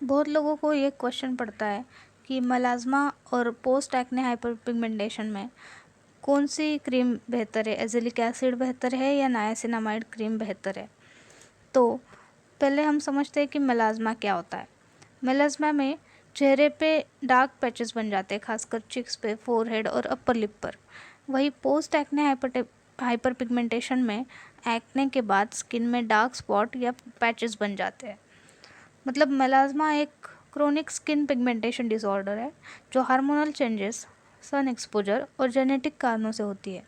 बहुत लोगों को ये क्वेश्चन पड़ता है कि मेलाज़्मा और पोस्ट एक्ने हाइपरपिगमेंटेशन में कौन सी क्रीम बेहतर है, एज़िलिक एसिड बेहतर है या नायासिनामाइड क्रीम बेहतर है। तो पहले हम समझते हैं कि मेलाज़्मा क्या होता है। मेलाज़्मा में चेहरे पे डार्क पैचेस बन जाते हैं, खासकर चिक्स पे, फोरहेड और अपर लिप पर। वही पोस्ट एक्ने हाइपरपिगमेंटेशन में एक्ने के बाद स्किन में डार्क स्पॉट या पैचेस बन जाते हैं। मतलब मेलाज़्मा एक क्रोनिक स्किन पिगमेंटेशन डिसऑर्डर है जो हार्मोनल चेंजेस, सन एक्सपोजर और जेनेटिक कारणों से होती है।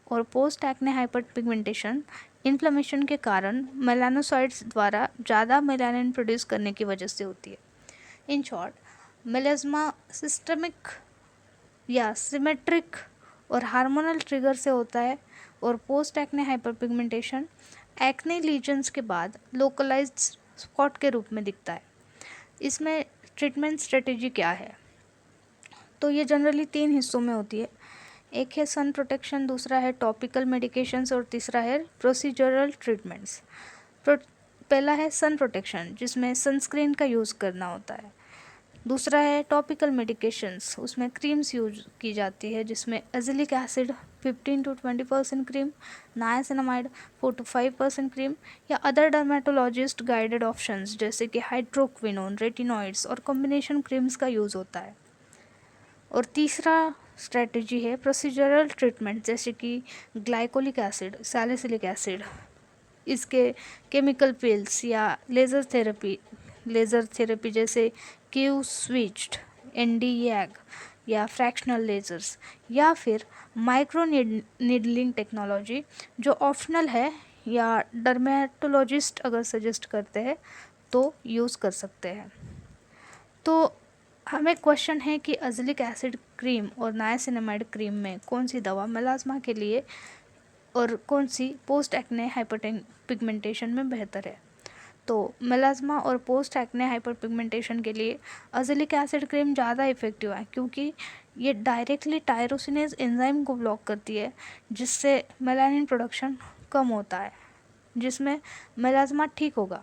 और पोस्ट एक्ने हाइपरपिगमेंटेशन इन्फ्लेमेशन के कारण मेलानोसाइट्स द्वारा ज़्यादा मेलानिन प्रोड्यूस करने की वजह से होती है। इन शॉर्ट, मेलाज़्मा सिस्टमिक या सिमेट्रिक और हार्मोनल ट्रिगर से होता है और post acne hyperpigmentation acne lesions के बाद लोकलाइज्ड स्पॉट के रूप में दिखता है। इसमें ट्रीटमेंट स्ट्रेटेजी क्या है? तो ये जनरली 3 हिस्सों में होती है। एक है सन प्रोटेक्शन, दूसरा है टॉपिकल मेडिकेशंस और तीसरा है प्रोसीजरल ट्रीटमेंट्स। पहला है सन प्रोटेक्शन, जिसमें सनस्क्रीन का यूज़ करना होता है। दूसरा है टॉपिकल मेडिकेशंस, उसमें क्रीम्स यूज की जाती है जिसमें azelaic acid 15 to 20% cream, niacinamide 4 to 5% cream या अदर डर्मेटोलॉजिस्ट गाइडेड ऑप्शंस जैसे कि हाइड्रोक्विनोन, रेटिनॉइड्स और कॉम्बिनेशन क्रीम्स का यूज़ होता है। और तीसरा स्ट्रेटजी है प्रोसीजरल ट्रीटमेंट, जैसे कि ग्लाइकोलिक एसिड, सैलिसिलिक एसिड, इसके केमिकल पिल्स या लेज़र थेरेपी जैसे क्यू स्विच्ड, Nd:YAG या फ्रैक्शनल लेज़र्स, या फिर माइक्रो नीडलिंग टेक्नोलॉजी जो ऑप्शनल है या डर्मेटोलॉजिस्ट अगर सजेस्ट करते हैं तो यूज़ कर सकते हैं। तो हमें क्वेश्चन है कि एज़िलिक एसिड क्रीम और नायासिनामाइड क्रीम में कौन सी दवा मेलाज़्मा के लिए और कौन सी पोस्ट एक्ने हाइपरपिगमेंटेशन में बेहतर है। तो मेलाज़्मा और पोस्ट एक्ने हाइपरपिगमेंटेशन के लिए एज़िलिक एसिड क्रीम ज़्यादा इफ़ेक्टिव है क्योंकि ये डायरेक्टली टायरोसिनेज एंजाइम को ब्लॉक करती है, जिससे मेलानिन प्रोडक्शन कम होता है, जिसमें मेलाज़्मा ठीक होगा।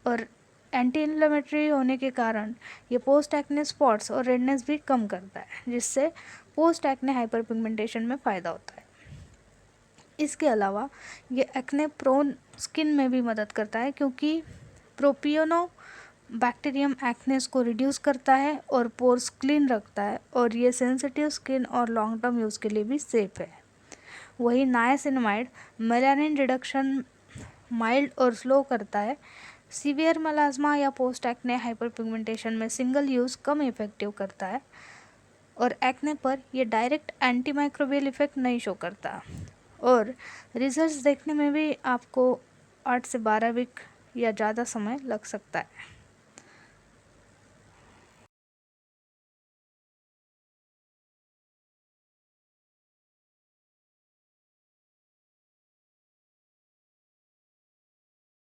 और एंटी इन्फ्लेमेटरी होने के कारण ये पोस्ट एक्ने स्पॉट्स और रेडनेस भी कम करता है, जिससे पोस्ट एक्ने हाइपरपिगमेंटेशन में फ़ायदा होता है। इसके अलावा ये एक्ने प्रोन स्किन में भी मदद करता है क्योंकि प्रोपियोनो बैक्टीरियम एक्नेस को रिड्यूस करता है और पोर्स क्लीन रखता है, और ये सेंसिटिव स्किन और लॉन्ग टर्म यूज़ के लिए भी सेफ़ है। वही नायासिनामाइड मेलानिन रिडक्शन माइल्ड और स्लो करता है। सीवियर मेलाज़्मा या पोस्ट एक्ने हाइपरपिगमेंटेशन में सिंगल यूज़ कम इफेक्टिव करता है और एक्ने पर यह डायरेक्ट एंटी माइक्रोबियल इफेक्ट नहीं शो करता। और रिजल्ट्स देखने में भी आपको 8 से 12 वीक या ज़्यादा समय लग सकता है।